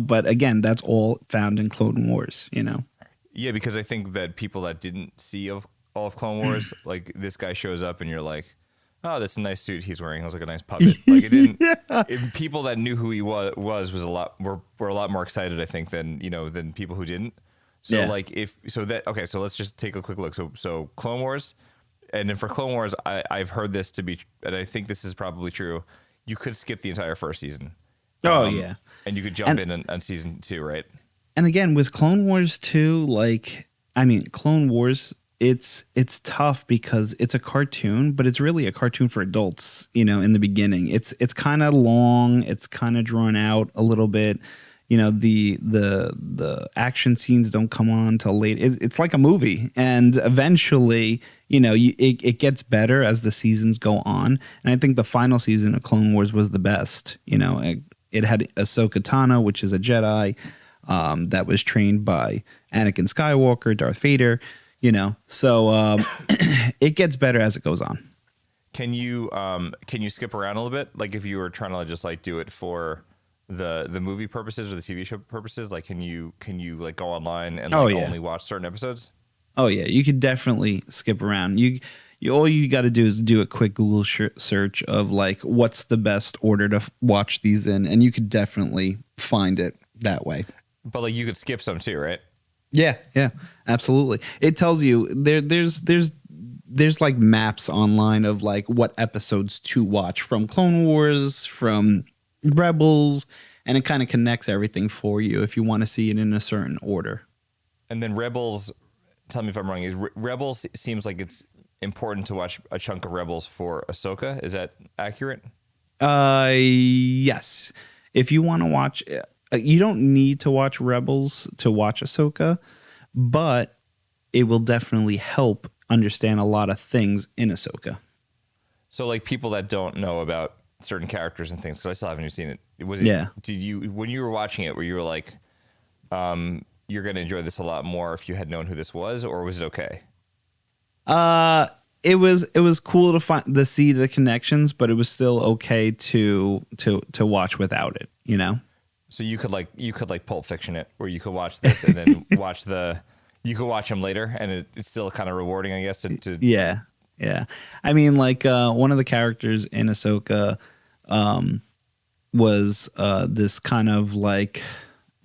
But again, that's all found in Clone Wars, Yeah, because I think that people that didn't see all of Clone Wars, like this guy shows up and you're like, oh, that's a nice suit he's wearing. It was like a nice puppet. Like it didn't. People that knew who he was a lot were a lot more excited, I think, than people who didn't. So so let's just take a quick look. So Clone Wars. And then for Clone Wars, I've heard this to be, and I think this is probably true. You could skip the entire first season. Oh, yeah. And you could jump in on season 2, right? And again, with Clone Wars too, Clone Wars, it's tough because it's a cartoon, but it's really a cartoon for adults, in the beginning. It's kind of long. It's kind of drawn out a little bit. The action scenes don't come on till late. It's like a movie, and eventually, it gets better as the seasons go on. And I think the final season of Clone Wars was the best. It had Ahsoka Tano, which is a Jedi that was trained by Anakin Skywalker, Darth Vader. So it gets better as it goes on. Can you skip around a little bit? Like if you were trying to just like do it for the movie purposes or the TV show purposes, like can you like go online and only watch certain episodes? Oh yeah, you could definitely skip around. You all you got to do is do a quick Google search of like what's the best order to watch these in, and you could definitely find it that way. But like you could skip some too, right? Yeah, absolutely. It tells you there's like maps online of like what episodes to watch from Clone Wars, from Rebels, and it kind of connects everything for you if you want to see it in a certain order. And then Rebels, tell me if I'm wrong, is Rebels seems like it's important to watch a chunk of Rebels for Ahsoka. Is that accurate? Yes. If you want to watch, you don't need to watch Rebels to watch Ahsoka, but it will definitely help understand a lot of things in Ahsoka. So like people that don't know about certain characters and things, because I still haven't even seen it. Did you, when you were watching it, where you were like, you're going to enjoy this a lot more if you had known who this was, or was it okay? It was cool to see the connections, but it was still okay to watch without it, So you could Pulp Fiction it, where you could watch this and then you could watch them later, and it's still kind of rewarding, I guess. Yeah. I mean, like one of the characters in Ahsoka was this kind of like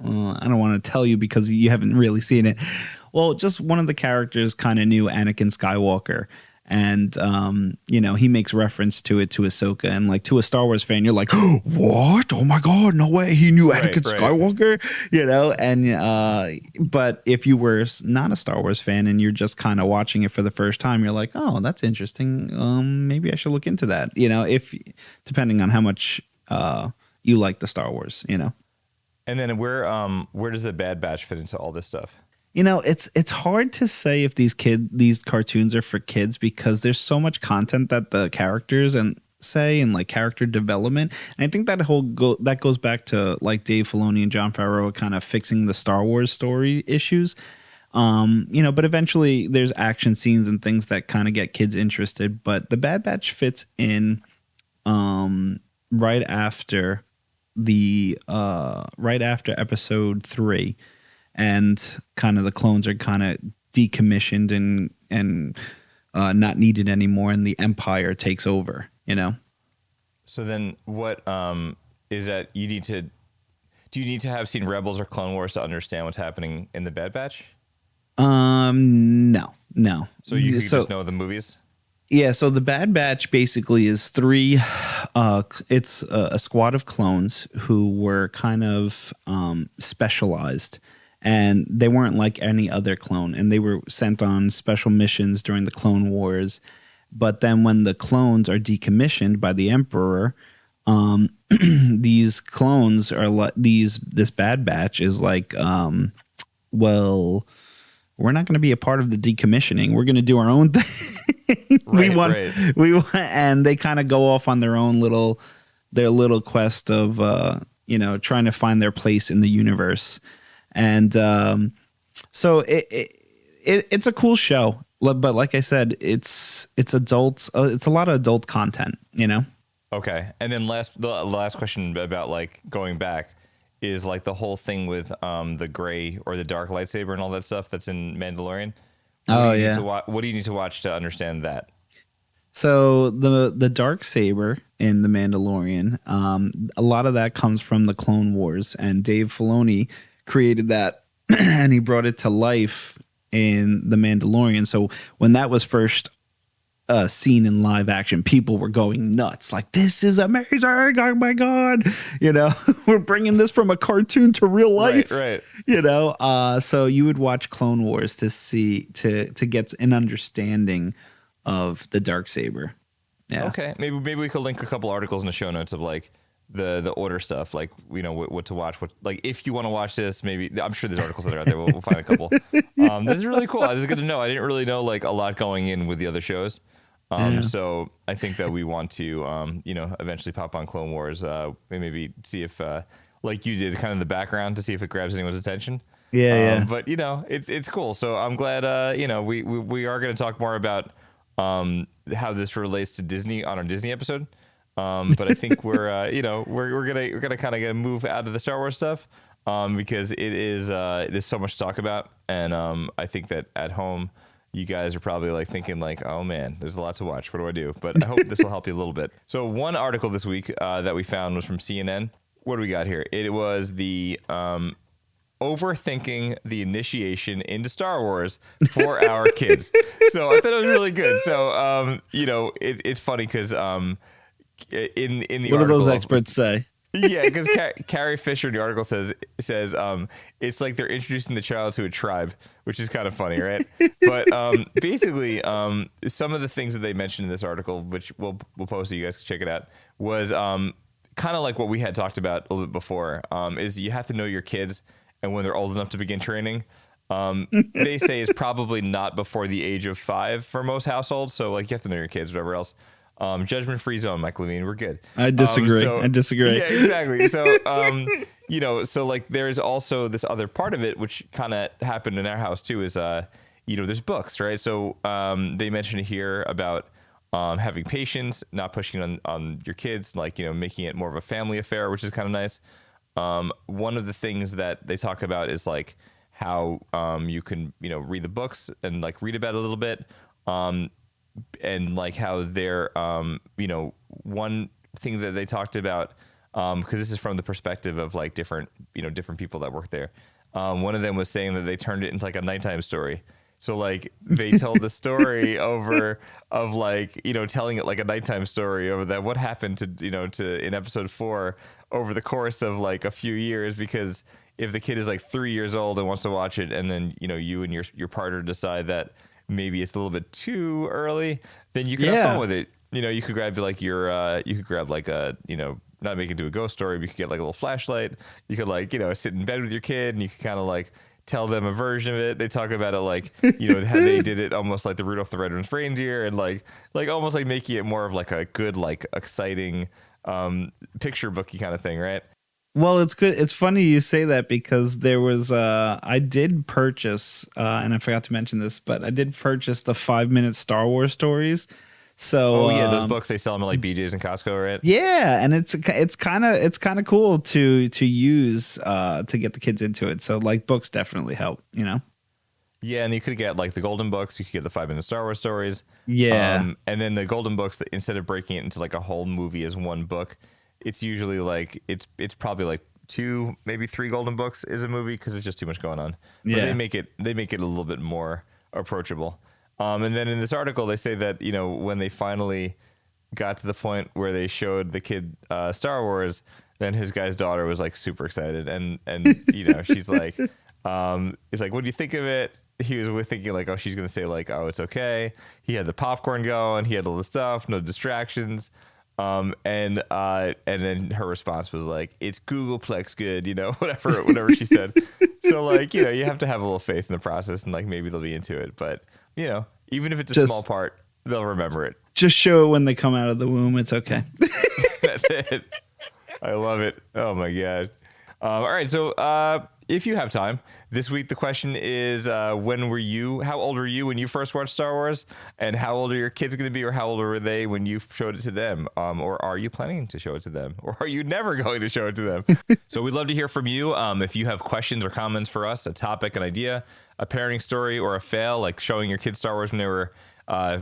I don't want to tell you because you haven't really seen it. Well, just one of the characters kind of knew Anakin Skywalker. And, he makes reference to Ahsoka, and like to a Star Wars fan, you're like, what? Oh my God, no way. He knew Anakin Skywalker, and, but if you were not a Star Wars fan and you're just kind of watching it for the first time, you're like, oh, that's interesting. Maybe I should look into that, if depending on how much, you like the Star Wars, And then where does the Bad Batch fit into all this stuff? It's hard to say if these cartoons are for kids because there's so much content that the characters and like character development. And I think that goes back to like Dave Filoni and Jon Favreau kind of fixing the Star Wars story issues. But eventually there's action scenes and things that kind of get kids interested. But the Bad Batch fits in right after episode 3. And kind of the clones are kind of decommissioned and not needed anymore, and the Empire takes over, So then what is that do you need to have seen Rebels or Clone Wars to understand what's happening in the Bad Batch? No. So you just know the movies? Yeah, so the Bad Batch basically is 3 it's a squad of clones who were kind of specialized. and they weren't like any other clone, and they were sent on special missions during the Clone Wars. But then when the clones are decommissioned by the Emperor, these clones are like this Bad Batch is like, well, we're not going to be a part of the decommissioning. We're going to do our own thing. we want, and they kind of go off on their own little quest of, trying to find their place in the universe. And so it's a cool show, but like I said, it's adults. It's a lot of adult content, Okay, and then the last question about like going back is like the whole thing with the gray or the dark lightsaber and all that stuff that's in Mandalorian. What do you need to watch to understand that? So the dark saber in the Mandalorian, a lot of that comes from the Clone Wars, and Dave Filoni created that and he brought it to life in the Mandalorian. So when that was first seen in live action, people were going nuts, like, this is amazing, oh my god, we're bringing this from a cartoon to real life, right. So you would watch Clone Wars to get an understanding of the darksaber. Okay, maybe we could link a couple articles in the show notes of like the order stuff, like what to watch, what, like, if you want to watch this, maybe I'm sure there's articles that are out there. We'll find a couple. This is really cool. This is good to know. I didn't really know like a lot going in with the other shows. So I think that we want to, eventually pop on Clone Wars, maybe see if, like you did, kind of the background to see if it grabs anyone's attention. Yeah. But it's cool. So I'm glad, we are going to talk more about how this relates to Disney on our Disney episode. But I think we're gonna kind of move out of the Star Wars stuff, because there's so much to talk about, and I think that at home, you guys are probably like thinking like, oh man, there's a lot to watch. What do I do? But I hope this will help you a little bit. So one article this week that we found was from CNN. What do we got here? It was the overthinking the initiation into Star Wars for our kids. So I thought it was really good. So it's funny because in the what article, do those experts say? Yeah, because Carrie Fisher in the article says it's like they're introducing the child to a tribe, which is kind of funny, right? But basically, some of the things that they mentioned in this article, which we'll post so you guys can check it out, was kind of like what we had talked about a little bit before. Is you have to know your kids, and when they're old enough to begin training, they say is probably not before the age of 5 for most households. So like you have to know your kids, whatever else. Judgment-free zone, Michael Levine. We're good. I disagree. I disagree. Yeah, exactly. So, so like there's also this other part of it, which kind of happened in our house too, is, there's books, right? So they mentioned here about having patience, not pushing on your kids, like, making it more of a family affair, which is kind of nice. One of the things that they talk about is like how you can, read the books and like read about it a little bit. And like how they're, one thing that they talked about, because this is from the perspective of like different people that work there. One of them was saying that they turned it into like a nighttime story. So like they told the story over of like, telling it like a nighttime story over that what happened to in episode 4 over the course of like a few years, because if the kid is like 3 years old and wants to watch it, and then, you and your partner decide that maybe it's a little bit too early, then you can have fun with it. You could grab like you could grab like a, not make it into a ghost story, but you could get like a little flashlight. You could like, sit in bed with your kid, and you could kind of like tell them a version of it. They talk about it like, how they did it almost like the Rudolph the Red-Nosed Reindeer, and like almost like making it more of like a good, like exciting picture booky kind of thing, right? Well, it's good. It's funny you say that, because there was I did purchase, and I forgot to mention this, but I did purchase the 5-minute Star Wars stories. So those books, they sell them at like BJ's and Costco, right? Yeah, and it's kind of cool to use to get the kids into it. So like books definitely help, Yeah, and you could get like the golden books. You could get the 5-minute Star Wars stories. Yeah, and then the golden books, that instead of breaking it into like a whole movie as one book, it's usually like it's probably like 2, maybe 3 golden books is a movie, because it's just too much going on. But they make it a little bit more approachable. And then in this article, they say that when they finally got to the point where they showed the kid Star Wars, then his guy's daughter was like super excited, and she's like, He's like, what do you think of it? He was thinking like, oh, she's going to say like, oh, it's okay. He had the popcorn going. He had all the stuff, no distractions. And then her response was like, it's Googleplex good, whatever she said. So like, you have to have a little faith in the process and like, maybe they'll be into it. But, even if it's a small part, they'll remember it. Just show it when they come out of the womb. It's okay. That's it. I love it. Oh my God. All right. So, if you have time this week, the question is, how old were you when you first watched Star Wars, and how old are your kids going to be, or how old were they when you showed it to them? Or are you planning to show it to them, or are you never going to show it to them? So we'd love to hear from you. If you have questions or comments for us, a topic, an idea, a parenting story, or a fail, like showing your kids Star Wars when they were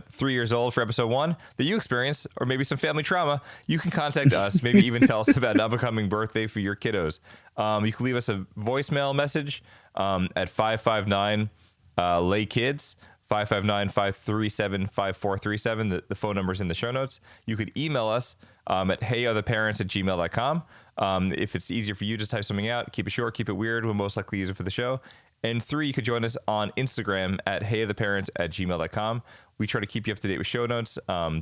3 years old for episode 1 that you experienced, or maybe some family trauma, you can contact us. Maybe even tell us about an upcoming birthday for your kiddos. You can leave us a voicemail message at 559 lay kids 559-537-5437. The phone number's in the show notes. You could email us at heyotherparents@gmail.com. If it's easier for you, just type something out. Keep it short, keep it weird. We'll most likely use it for the show. And 3, you could join us on Instagram at heyotherparents@gmail.com. We try to keep you up to date with show notes,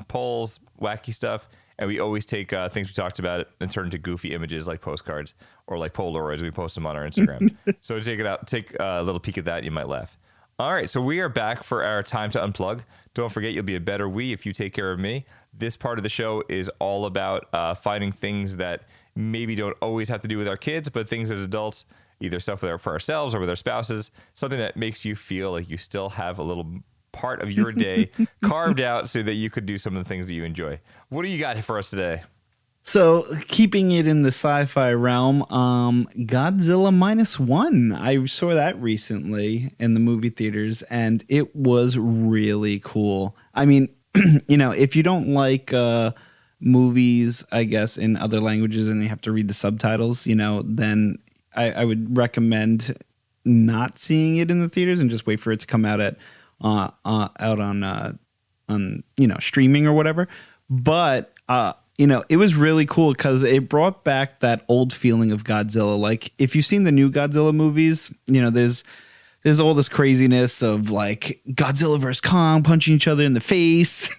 polls, wacky stuff. And we always take things we talked about and turn into goofy images like postcards or like Polaroids. We post them on our Instagram. So take a little peek at that. You might laugh. All right. So we are back for our time to unplug. Don't forget, you'll be a better we if you take care of me. This part of the show is all about finding things that maybe don't always have to do with our kids, but things as adults, either stuff for ourselves or with our spouses, something that makes you feel like you still have a little part of your day carved out so that you could do some of the things that you enjoy. What do you got for us today? So keeping it in the sci-fi realm, Godzilla -1. I saw that recently in the movie theaters, and it was really cool. I mean, if you don't like movies, I guess, in other languages and you have to read the subtitles, then I would recommend not seeing it in the theaters and just wait for it to come out on streaming or whatever. But it was really cool because it brought back that old feeling of Godzilla. Like if you've seen the new Godzilla movies, there's all this craziness of like Godzilla versus Kong punching each other in the face.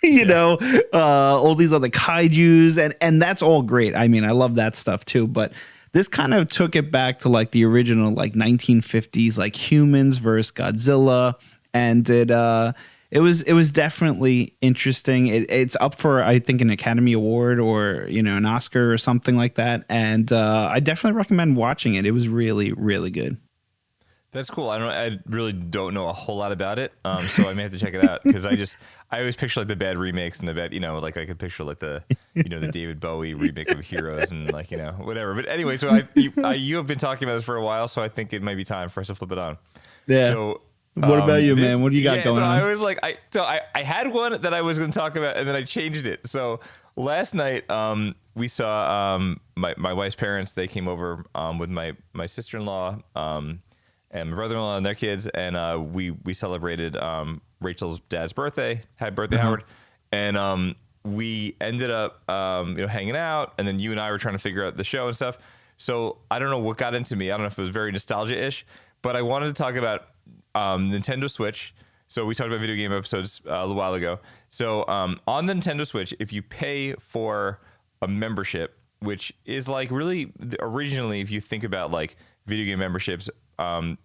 All these other kaijus, and that's all great. I mean, I love that stuff too, but this kind of took it back to like the original like 1950s like humans versus Godzilla, and it was definitely interesting. It's up for, I think, an Academy Award or an Oscar or something like that, and I definitely recommend watching it. It was really, really good. That's cool. I really don't know a whole lot about it, so I may have to check it out because I always picture like the bad remakes and the bad, like I could picture like the the David Bowie remake of Heroes and like whatever. But anyway, so you have been talking about this for a while, so I think it might be time for us to flip it on. Yeah. So what about you, man? What do you got going on? I was like, I had one that I was going to talk about, and then I changed it. So last night, we saw my wife's parents. They came over with my sister-in-law. And my brother-in-law and their kids, and we celebrated Rachel's dad's birthday. Happy birthday, Howard! And we ended up hanging out, and then you and I were trying to figure out the show and stuff. So I don't know what got into me. I don't know if it was very nostalgia-ish, but I wanted to talk about Nintendo Switch. So we talked about video game episodes a little while ago. So on the Nintendo Switch, if you pay for a membership, which is like really originally, if you think about like video game memberships,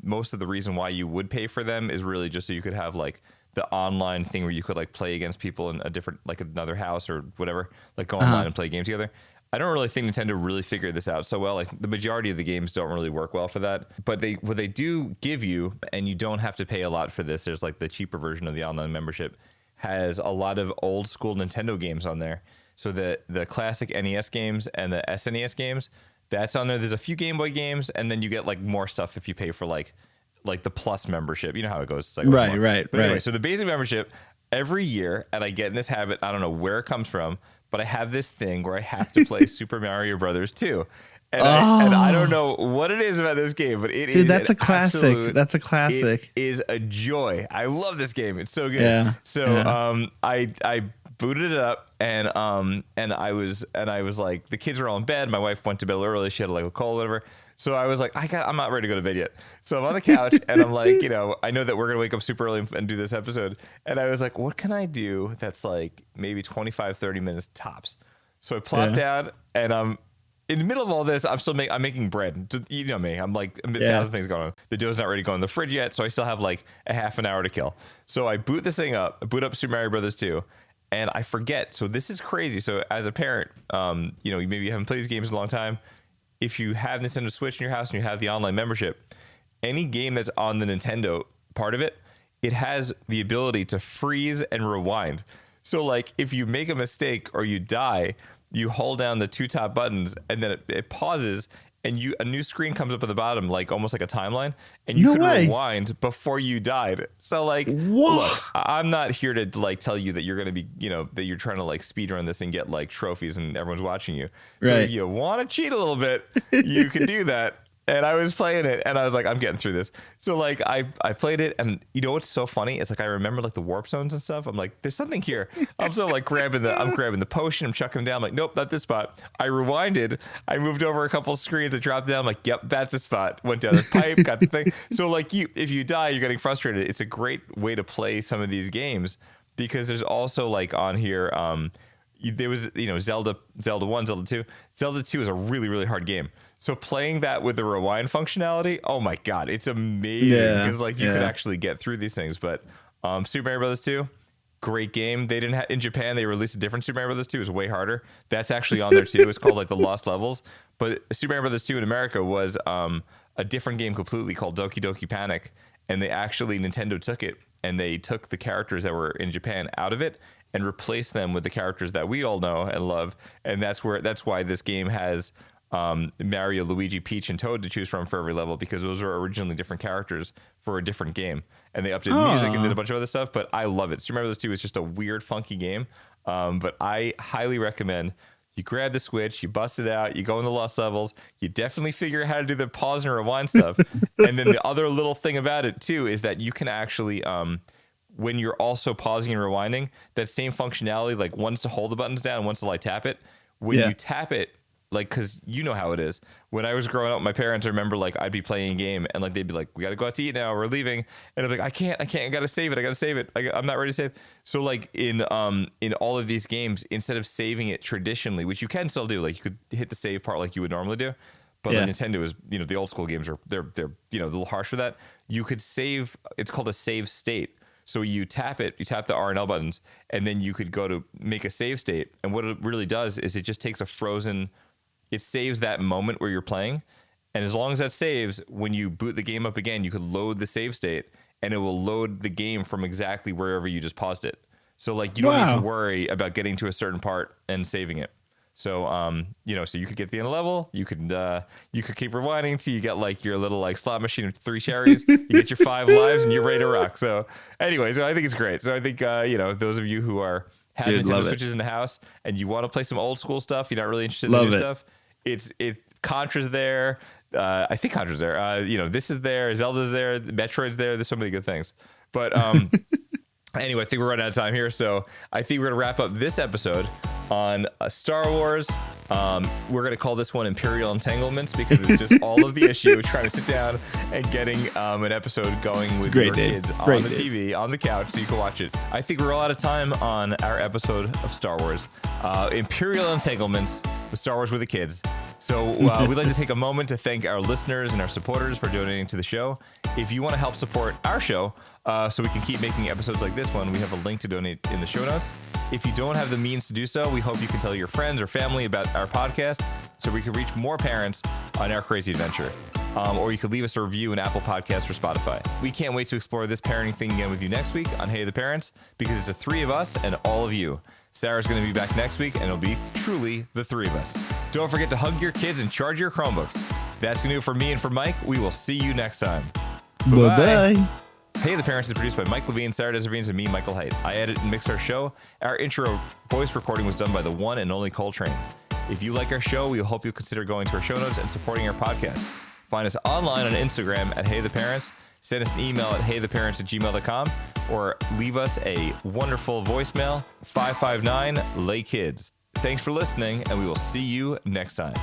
most of the reason why you would pay for them is really just so you could have like the online thing where you could like play against people in a different, like another house or whatever, like go online and play games together. I don't really think Nintendo really figured this out so well. Like the majority of the games don't really work well for that, but what they do give you, and you don't have to pay a lot for this. There's like the cheaper version of the online membership has a lot of old school Nintendo games on there. So the classic NES games and the SNES games, that's on there. There's a few Game Boy games, and then you get like more stuff if you pay for like the Plus membership. You know how it goes. It's like right. But anyway, so the basic membership every year, and I get in this habit. I don't know where it comes from, but I have this thing where I have to play Super Mario Brothers 2. And I don't know what it is about this game, but it is. That's a classic. That's a classic. It is a joy. I love this game. It's so good. Yeah. So I booted it up, and I was like, the kids were all in bed. My wife went to bed early. She had like a cold, whatever. So I was like, I'm not ready to go to bed yet. So I'm on the couch and I'm like, I know that we're going to wake up super early and do this episode. And I was like, what can I do that's like maybe 25, 30 minutes tops? So I plopped down and I'm in the middle of all this. I'm making bread. You know me. I'm like a thousand things going on. The dough's not ready to go in the fridge yet. So I still have like a half an hour to kill. So I boot this thing up, Super Mario Brothers 2. And I forget. So this is crazy. So as a parent, maybe you haven't played these games in a long time. If you have Nintendo Switch in your house and you have the online membership, any game that's on the Nintendo part of it, it has the ability to freeze and rewind. So like if you make a mistake or you die, you hold down the two top buttons and then it pauses and a new screen comes up at the bottom, like almost like a timeline, and you rewind before you died. So like, look, I'm not here to like tell you that you're going to be, that you're trying to like speed run this and get like trophies and everyone's watching you. So if you want to cheat a little bit, you can do that. And I was playing it and I was like, I'm getting through this. So like I played it, and you know what's so funny? It's like I remember like the warp zones and stuff. I'm like, there's something here. I'm so like grabbing the potion, I'm chucking them down. I'm like, nope, not this spot. I rewinded. I moved over a couple screens, I dropped down. I'm like, yep, that's the spot. Went down the pipe, got the thing. So like if you die, you're getting frustrated. It's a great way to play some of these games, because there's also like on here, there was, Zelda 1, Zelda 2. Zelda 2 is a really, really hard game. So playing that with the rewind functionality, oh my God, it's amazing. Because like you could actually get through these things. But Super Mario Brothers 2, great game. They didn't in Japan, they released a different Super Mario Brothers 2. It was way harder. That's actually on there too. It's called like the Lost Levels. But Super Mario Brothers 2 in America was a different game completely called Doki Doki Panic. And Nintendo took it and they took the characters that were in Japan out of it and replace them with the characters that we all know and love. And that's why this game has Mario, Luigi, Peach, and Toad to choose from for every level, because those were originally different characters for a different game. And they updated music and did a bunch of other stuff, but I love it. Super Mario Bros. 2 is just a weird, funky game. But I highly recommend you grab the Switch, you bust it out, you go in the Lost Levels, you definitely figure out how to do the pause and rewind stuff. And then the other little thing about it too is that you can actually... when you're also pausing and rewinding, that same functionality, like once to hold the buttons down, once to like tap it, when you tap it, like, cause you know how it is. When I was growing up, my parents, I remember like I'd be playing a game and like they'd be like, we got to go out to eat now, we're leaving. And I'm like, I can't, I got to save it. I'm not ready to save. So like in all of these games, instead of saving it traditionally, which you can still do, like you could hit the save part like you would normally do. But like Nintendo is, the old school games they're a little harsh for that. You could save, it's called a save state. So you tap the R and L buttons, and then you could go to make a save state. And what it really does is it just takes it saves that moment where you're playing. And as long as that saves, when you boot the game up again, you could load the save state, and it will load the game from exactly wherever you just paused it. So like you don't need to worry about getting to a certain part and saving it. So, so you could get to the end of the level, you could keep rewinding till you get like your little like slot machine with 3 cherries, you get your 5 lives and you're ready to rock. So anyway, so I think it's great. So I think, those of you who are having Nintendo Switches in the house and you want to play some old school stuff, you're not really interested in the new stuff. Contra's there. I think Contra's there. This is there, Zelda's there, Metroid's there. There's so many good things, but, anyway, I think we're running out of time here, so I think we're going to wrap up this episode on Star Wars. We're going to call this one Imperial Entanglements, because it's just all of the issue, trying to sit down and getting an episode going with your kids on the TV, on the couch, so you can watch it. I think we're all out of time on our episode of Star Wars. Imperial Entanglements with Star Wars with the kids. So we'd like to take a moment to thank our listeners and our supporters for donating to the show. If you want to help support our show so we can keep making episodes like this one, we have a link to donate in the show notes. If you don't have the means to do so, we hope you can tell your friends or family about our podcast so we can reach more parents on our crazy adventure. Or you could leave us a review in Apple Podcasts or Spotify. We can't wait to explore this parenting thing again with you next week on Hey the Parents, because it's the 3 of us and all of you. Sarah's going to be back next week, and it'll be truly the 3 of us. Don't forget to hug your kids and charge your Chromebooks. That's going to do it for me and for Mike. We will see you next time. Bye-bye. Hey the Parents is produced by Mike Levine, Sarah Desirines, and me, Michael Haidt. I edit and mix our show. Our intro voice recording was done by the one and only Coltrane. If you like our show, we hope you'll consider going to our show notes and supporting our podcast. Find us online on Instagram at Hey the Parents. Send us an email at heytheparents@gmail.com or leave us a wonderful voicemail, 559-LAY-KIDS. Thanks for listening, and we will see you next time.